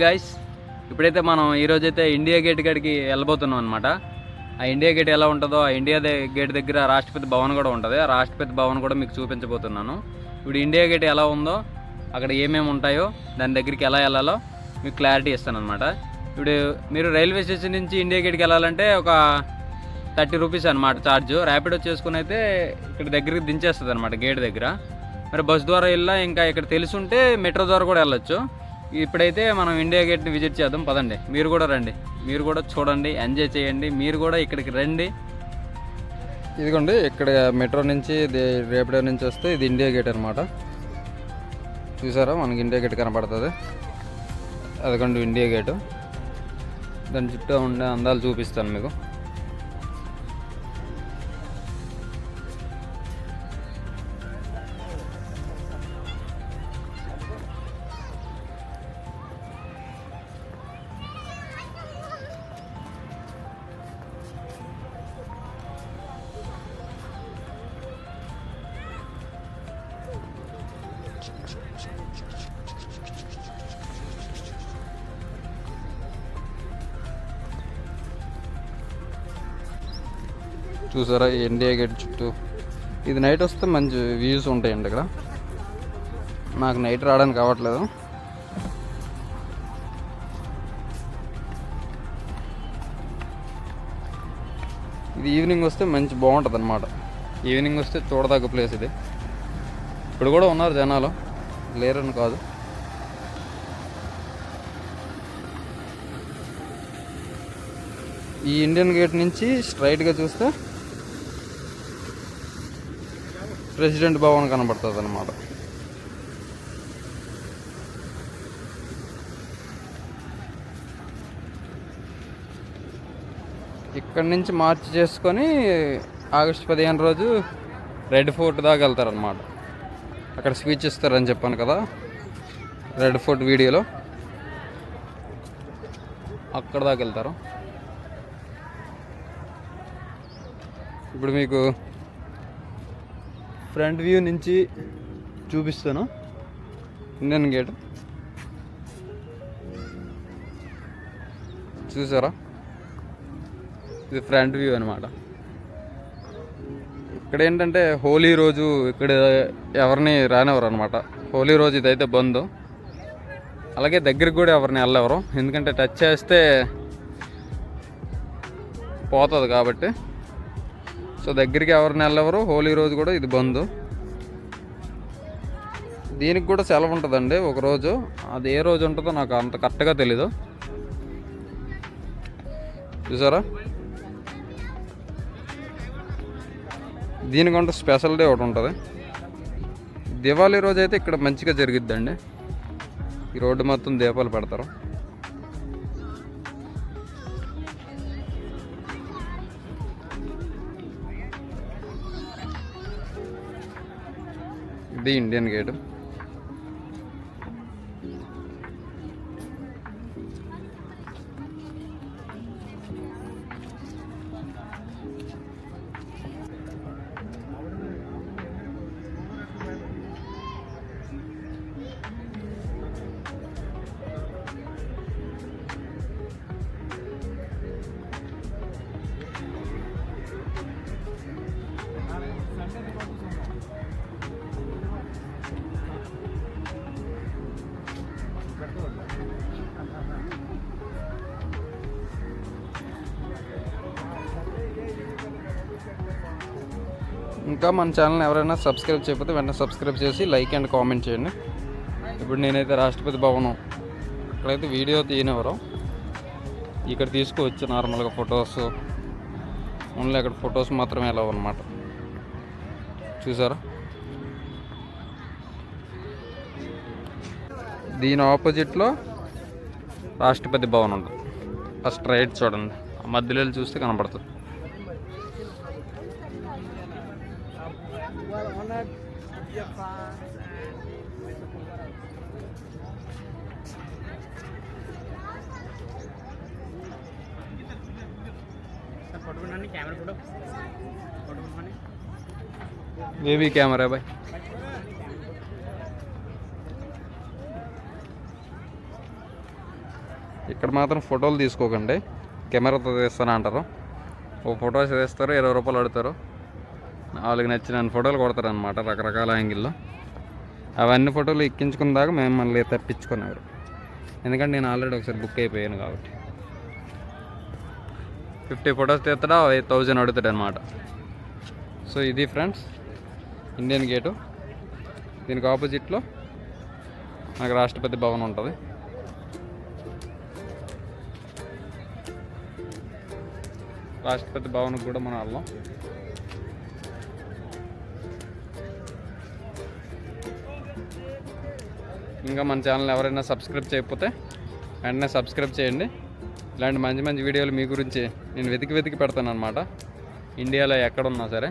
Guys, ఇప్పుడైతే మనం ఈరోజైతే ఇండియా గేట్ కాడికి వెళ్ళబోతున్నాం అనమాట. ఆ ఇండియా గేట్ ఎలా ఉంటుందో, ఆ ఇండియా గేట్ దగ్గర రాష్ట్రపతి భవన్ కూడా ఉంటుంది. ఆ రాష్ట్రపతి భవన్ కూడా మీకు చూపించబోతున్నాను. ఇప్పుడు ఇండియా గేట్ ఎలా ఉందో, అక్కడ ఏమేమి ఉంటాయో, దాని దగ్గరికి ఎలా వెళ్ళాలో మీకు క్లారిటీ ఇస్తాను అనమాట. ఇప్పుడు మీరు రైల్వే స్టేషన్ నుంచి ఇండియా గేట్కి వెళ్ళాలంటే ఒక 30 రూపీస్ అనమాట ఛార్జ్. ర్యాపిడో చేసుకుని అయితే ఇక్కడ దగ్గరికి దించేస్తుంది అనమాట గేట్ దగ్గర. మరి బస్ ద్వారా వెళ్ళా, ఇంకా ఇక్కడ తెలుసుంటే మెట్రో ద్వారా కూడా వెళ్ళొచ్చు. ఇప్పుడైతే మనం ఇండియా గేట్ని విజిట్ చేద్దాం, పదండి. మీరు కూడా రండి, మీరు కూడా చూడండి, ఎంజాయ్ చేయండి. మీరు కూడా ఇక్కడికి రండి. ఇదిగోండి, ఇక్కడ మెట్రో నుంచి రేపిడో నుంచి వస్తే ఇది ఇండియా గేట్ అనమాట. చూసారా, మనకి ఇండియా గేట్ కనపడుతుంది. అదిగోండి ఇండియా గేటు. దాని చుట్టూ ఉండే అందాలు చూపిస్తాను మీకు. చూసారా ఇండియా గేట్ చుట్టూ. ఇది నైట్ వస్తే మంచి వ్యూస్ ఉంటాయండి ఇక్కడ. నాకు నైట్ రావడానికి కావట్లేదు. ఇది ఈవినింగ్ వస్తే మంచి బాగుంటుంది అనమాట. ఈవినింగ్ వస్తే చూడదగ్గ ప్లేస్ ఇది. ఇప్పుడు కూడా ఉన్నారు జనాలు, లేరని కాదు. ఈ ఇండియన్ గేట్ నుంచి స్ట్రైట్గా చూస్తే ప్రెసిడెంట్ భవన్ కనబడుతుంది అనమాట. ఇక్కడి నుంచి మార్చి చేసుకొని ఆగస్టు 15 రోజు రెడ్ ఫోర్ట్ దాకా వెళ్తారనమాట. అక్కడ స్పీచ్ ఇస్తారని చెప్పాను కదా రెడ్ ఫోర్ట్ వీడియోలో, అక్కడ దాకా వెళ్తారు. ఇప్పుడు మీకు ఫ్రంట్ వ్యూ నుంచి చూపిస్తాను ఇండియన్ గేట్. చూసారా, ఇది ఫ్రంట్ వ్యూ అనమాట. ఇక్కడ ఏంటంటే హోలీ రోజు ఇక్కడ ఎవరిని రానివ్వరు అనమాట. హోలీ రోజు ఇదైతే బంద్. అలాగే దగ్గరికి కూడా ఎవరిని వెళ్ళెవరు, ఎందుకంటే టచ్ చేస్తే పోతుంది కాబట్టి. సో దగ్గరికి ఎవరిని వెళ్ళెవరు. హోలీ రోజు కూడా ఇది బంద్. దీనికి కూడా సెలవు ఉంటుందండి ఒకరోజు. అది ఏ రోజు ఉంటుందో నాకు అంత కరెక్ట్గా తెలీదు. చూసారా, దీనికంటూ స్పెషల్ డే ఒకటి ఉంటుంది. దివాళీ రోజు అయితే ఇక్కడ మంచిగా జరిగిద్దండి. ఈ రోడ్డు మొత్తం దీపాలు పెడతారు. ఇది ఇండియన్ గేట్. ఇంకా మన ఛానల్ని ఎవరైనా సబ్స్క్రైబ్ చేయకపోతే వెంటనే సబ్స్క్రైబ్ చేసి లైక్ అండ్ కామెంట్ చేయండి. ఇప్పుడు నేనైతే రాష్ట్రపతి భవనం ఇక్కడైతే వీడియో తీయనివ్వరు. ఇక్కడ తీసుకువచ్చు నార్మల్గా ఫొటోస్. ఓన్లీ అక్కడ ఫొటోస్ మాత్రమే అలవ్ అనమాట. చూసారా, దీని ఆపోజిట్లో రాష్ట్రపతి భవన్ ఉంటుంది. ఆ స్ట్రైట్ చూడండి, ఆ మధ్యలో చూస్తే కనపడుతుంది. ये भी कैमरा है भाई। ఇక్కడ మాత్రం ఫోటోలు తీసుకోకండి, కెమెరాతో తీస్తాను అంటారు. ఓ ఫోటో తీస్తారు, 20 రూపాయలు అడుగుతారు. వాళ్ళకి నచ్చిన ఫోటోలు కొడతారు అనమాట రకరకాల యాంగిల్లో. అవన్నీ ఫోటోలు ఎక్కించుకున్న దాకా మేము మళ్ళీ తప్పించుకున్నారు, ఎందుకంటే నేను ఆల్రెడీ ఒకసారి బుక్ అయిపోయాను కాబట్టి. 50 ఫొటోస్ తీస్తాడా 1000 అడుగుతాడు అనమాట. సో ఇది ఫ్రెండ్స్ ఇండియన్ గేటు. దీనికి ఆపోజిట్లో మనకు రాష్ట్రపతి భవన్ ఉంటుంది. రాష్ట్రపతి భవన్కి కూడా మనం వెళ్దాం. ఇంకా మన ఛానల్ ఎవరైనా సబ్స్క్రైబ్ చేయకపోతే వెంటనే సబ్స్క్రైబ్ చేయండి. ఇలాంటి మంచి మంచి వీడియోలు మీ గురించి నేను వెతికి పెడతాను అనమాట, ఇండియాలో ఎక్కడున్నా సరే.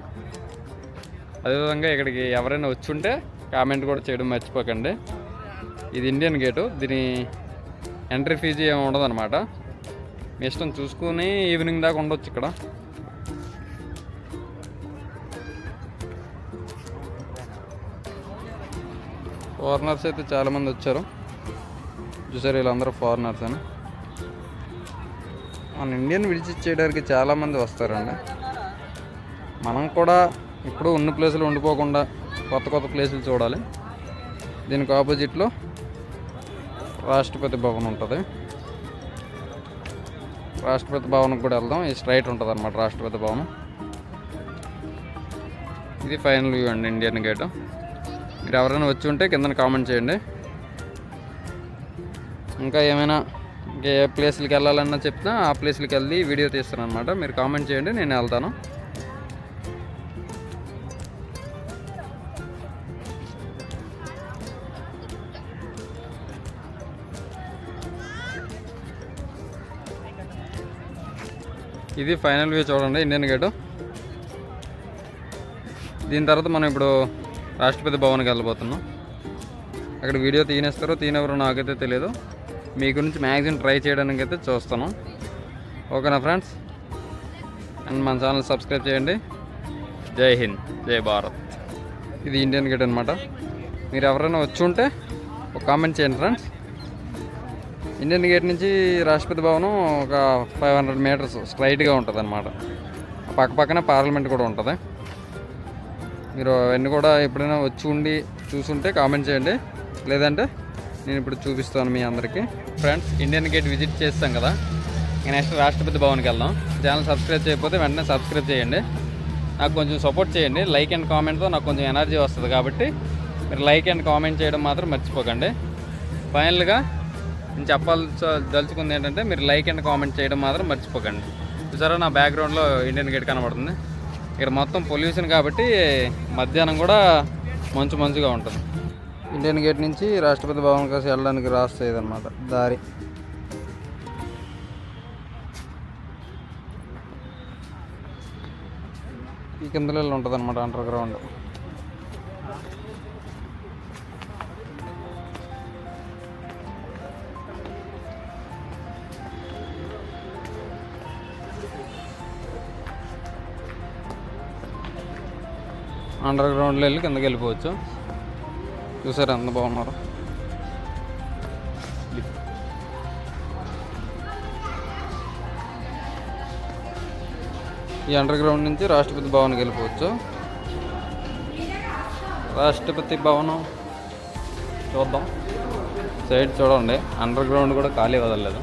అదేవిధంగా ఇక్కడికి ఎవరైనా వచ్చి ఉంటే కామెంట్ కూడా చేయడం మర్చిపోకండి. ఇది ఇండియన్ గేటు, దీని ఎంట్రీ ఫీజు ఏమి ఉండదు అనమాట. మీ ఇష్టం, చూసుకుని ఈవినింగ్ దాకా ఉండొచ్చు ఇక్కడ. ఫారినర్స్ అయితే చాలామంది వచ్చారు, చూసారు వీళ్ళందరూ ఫారినర్స్ అని. మన ఇండియన్ విజిట్ చేయడానికి చాలామంది వస్తారండి. మనం కూడా ఇప్పుడు ఉన్న ప్లేసులు ఉండిపోకుండా కొత్త ప్లేసులు చూడాలి. దీనికి ఆపోజిట్లో రాష్ట్రపతి భవన్ ఉంటుంది. రాష్ట్రపతి భవన్కి కూడా వెళ్దాం. ఇది స్ట్రైట్ ఉంటుంది అనమాట రాష్ట్రపతి భవనం. ఇది ఫైనల్ వ్యూ అండి ఇండియన్ గేటు. మీరు ఎవరైనా వచ్చి ఉంటే కింద కామెంట్ చేయండి. ఇంకా ఏమైనా ఏ ప్లేస్లకి వెళ్ళాలన్నా చెప్తున్నా ఆ ప్లేస్లకి వెళ్ళి వీడియో తీస్తాను అనమాట. మీరు కామెంట్ చేయండి, నేను వెళ్తాను. ఇది ఫైనల్ వ్యూ చూడండి ఇండియన్ గేటు. దీని తర్వాత మనం ఇప్పుడు రాష్ట్రపతి భవన్కి వెళ్ళబోతున్నాం. అక్కడ వీడియో తీనేస్తారో తీనెవరో నాకైతే తెలియదు. మీ గురించి మ్యాక్సిమం ట్రై చేయడానికి అయితే చూస్తాను. ఓకేనా ఫ్రెండ్స్? అండ్ మన ఛానల్ సబ్స్క్రైబ్ చేయండి. జై హింద్, జై భారత్. ఇది ఇండియన్ గేట్ అనమాట. మీరు ఎవరైనా వచ్చి ఉంటే ఒక కామెంట్ చేయండి ఫ్రెండ్స్. ఇండియన్ గేట్ నుంచి రాష్ట్రపతి భవనం ఒక 500 మీటర్స్ స్ట్రైట్గా ఉంటుంది అనమాట. పక్కనే పార్లమెంట్ కూడా ఉంటుంది. మీరు అవన్నీ కూడా ఎప్పుడైనా వచ్చి ఉండి చూసుంటే కామెంట్ చేయండి, లేదంటే నేను ఇప్పుడు చూపిస్తాను మీ అందరికీ. ఫ్రెండ్స్ ఇండియన్ గేట్ విజిట్ చేస్తాం కదా, నెక్స్ట్ రాష్ట్రపతి భవన్కి వెళ్దాం. ఛానల్ సబ్స్క్రైబ్ చేయకపోతే వెంటనే సబ్స్క్రైబ్ చేయండి. నాకు కొంచెం సపోర్ట్ చేయండి. లైక్ అండ్ కామెంట్తో నాకు కొంచెం ఎనర్జీ వస్తుంది కాబట్టి మీరు లైక్ అండ్ కామెంట్ చేయడం మాత్రం మర్చిపోకండి. ఫైనల్గా నేను చెప్పాల్సింది ఏంటంటే మీరు లైక్ అండ్ కామెంట్ చేయడం మాత్రం మర్చిపోకండి. చూసారా నా బ్యాక్గ్రౌండ్లో ఇండియన్ గేట్ కనబడుతుంది. ఇక్కడ మొత్తం పొల్యూషన్ కాబట్టి మధ్యాహ్నం కూడా మంచుగా ఉంటుంది. ఇండియన్ గేట్ నుంచి రాష్ట్రపతి భవన్ కోసం వెళ్ళడానికి రాస్తుంది అనమాట దారి. ఈ కిందలో ఉంటుంది అనమాట అండర్ గ్రౌండ్. అండర్ గ్రౌండ్లో వెళ్ళి కిందకి వెళ్ళిపోవచ్చు. చూసారు ఎంత బాగున్నారు. ఈ అండర్ గ్రౌండ్ నుంచి రాష్ట్రపతి భవన్కి వెళ్ళిపోవచ్చు. రాష్ట్రపతి భవనం చూద్దాం. సైడ్ చూడండి, అండర్ గ్రౌండ్ కూడా ఖాళీ వదలలేదు.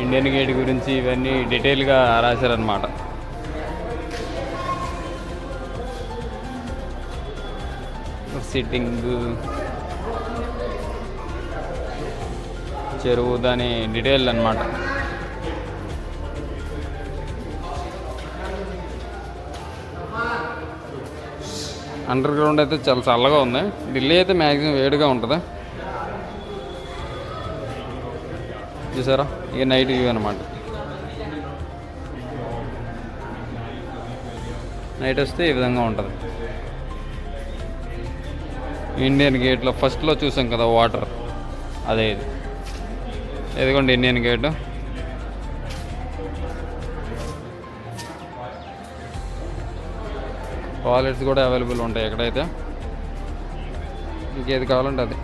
ఇండియన్ గేట్ గురించి ఇవన్నీ డీటెయిల్గా రాశారనమాట. సిట్టింగ్, చెరువు, దాని డీటెయిల్ అనమాట. అండర్ గ్రౌండ్ అయితే చాలా చల్లగా ఉంది. ఢిల్లీ అయితే మ్యాక్సిమం వేడిగా ఉంటుంది. చూసారా, ఇక నైట్ వ్యూ అనమాట. నైట్ వస్తే ఈ విధంగా ఉంటుంది. ఇండియన్ గేట్లో ఫస్ట్లో చూసాం కదా వాటర్, అదే ఇది. ఇదిగోండి ఇండియన్ గేటు. టాయిలెట్స్ కూడా అవైలబుల్ ఉంటాయి ఎక్కడైతే. ఇంకేది కావాలంటే అది.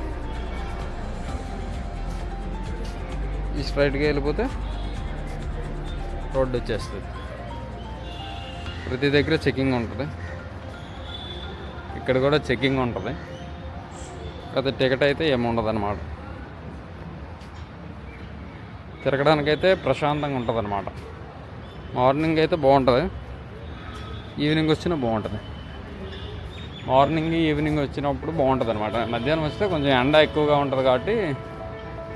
ఈ స్ట్రైట్గా వెళ్ళిపోతే రోడ్డు వచ్చేస్తుంది. ప్రతి దగ్గర చెకింగ్ ఉంటుంది, ఇక్కడ కూడా చెకింగ్ ఉంటుంది. అది టికెట్ అయితే ఏముండదు అన్నమాట. తిరగడానికైతే ప్రశాంతంగా ఉంటుంది అన్నమాట. మార్నింగ్ అయితే బాగుంటుంది, ఈవినింగ్ వచ్చినా బాగుంటుంది. మార్నింగ్ ఈవినింగ్ వచ్చినప్పుడు బాగుంటుంది అనమాట. మధ్యాహ్నం వస్తే కొంచెం ఎండ ఎక్కువగా ఉంటుంది కాబట్టి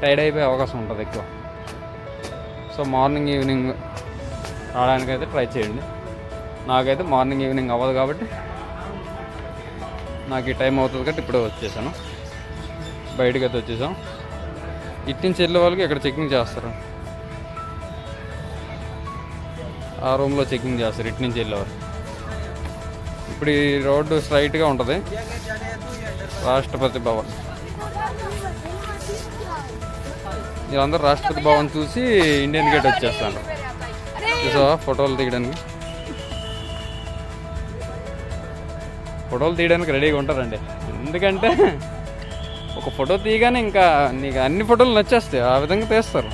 టైర్డ్ అయిపోయే అవకాశం ఉంటుంది ఎక్కువ. సో మార్నింగ్ ఈవినింగ్ రావడానికైతే ట్రై చేయండి. నాకైతే మార్నింగ్ ఈవినింగ్ అవ్వదు కాబట్టి నాకు ఈ టైం అవుతుంది కాబట్టి ఇప్పుడే వచ్చేసాను. బయటకు అయితే వచ్చేసాం. ఇటు నుంచి వెళ్ళే వాళ్ళకి ఇక్కడ చెకింగ్ చేస్తారు, ఆ రూమ్లో చెకింగ్ చేస్తారు ఇటు నుంచి వెళ్ళేవారు. ఇప్పుడు ఈ రోడ్డు స్ట్రైట్గా ఉంటుంది, రాష్ట్రపతి భవన్. వీళ్ళందరూ రాష్ట్రపతి భవన్ చూసి ఇండియన్ గేట్ వచ్చేస్తాను. చూసావా ఫోటోలు తీయడానికి, ఫోటోలు తీయడానికి రెడీగా ఉంటారండి. ఎందుకంటే ఒక ఫోటో తీయగానే ఇంకా నీకు అన్ని ఫోటోలు నచ్చేస్తాయి, ఆ విధంగా తీస్తారు.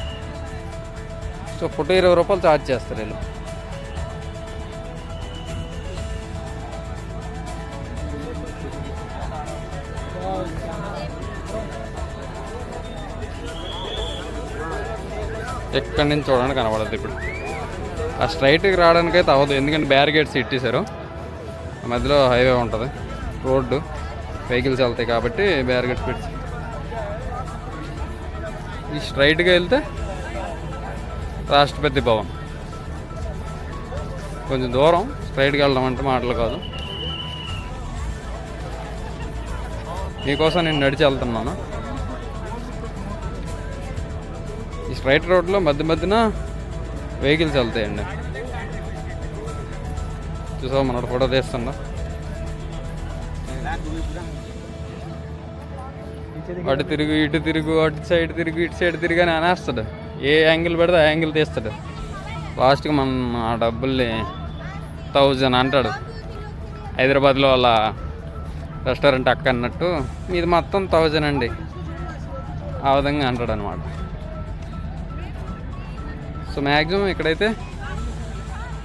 సో ఫోటో 20 రూపాయలు ఛార్జ్ చేస్తారు వీళ్ళు. ఎక్కడి నుంచి చూడడానికి కనబడదు. ఇప్పుడు ఆ స్ట్రైట్కి రావడానికి అయితే అవ్వదు, ఎందుకంటే బ్యారికేడ్స్ ఇట్టేశారు. మధ్యలో హైవే ఉంటుంది, రోడ్డు వెహికల్స్ వెళ్తాయి కాబట్టి బ్యారికేడ్స్ పెట్టి. ఈ స్ట్రైట్గా వెళ్తే రాష్ట్రపతి భవన్. కొంచెం దూరం స్ట్రైట్గా వెళ్ళడం అంటే మాటలు కాదు. మీకోసం నేను నడిచి వెళ్తున్నాను. ఈ స్ట్రైట్ రోడ్లో మధ్య మధ్యన వెహికల్స్ వెళ్తాయండి. చూసావా మన ఫోటో తీస్తుందా, అటు తిరుగు ఇటు తిరుగు అటు సైడ్ తిరుగు ఇటు సైడ్ తిరిగి అని అనేస్తాడు. ఏ యాంగిల్ పెడితే ఆ యాంగిల్ తీస్తాడు. లాస్ట్కి మన ఆ డబ్బుల్ని 1000 అంటాడు. హైదరాబాద్లో వాళ్ళ రెస్టారెంట్ అక్క అన్నట్టు మీది మొత్తం 1000 అండి, ఆ విధంగా అంటాడు అనమాట. సో మ్యాక్సిమం ఇక్కడైతే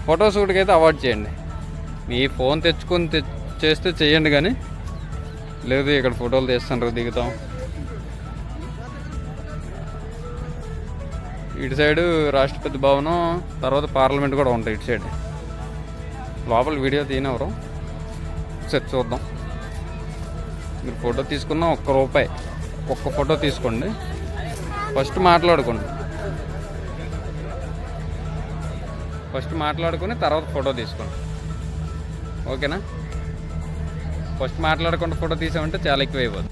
ఫోటోషూట్కి అయితే అవాయిడ్ చేయండి. మీ ఫోన్ తెచ్చుకొని చేస్తే చేయండి, కానీ లేదు ఇక్కడ ఫోటోలు తీస్తాను దిగుతాం. ఇటు సైడు రాష్ట్రపతి భవనం, తర్వాత పార్లమెంట్ కూడా ఉంటాయి ఇటు సైడ్. లోపల వీడియో తీయనవరు, సరే చూద్దాం. మీరు ఫోటో తీసుకున్న ₹1, ఒక్క ఫోటో తీసుకోండి. ఫస్ట్ మాట్లాడుకొని తర్వాత ఫోటో తీసుకోండి, ఓకేనా? ఫస్ట్ మాట్లాడకుండా ఫోటో తీసామంటే చాలా ఎక్కువ అయిపోతుంది.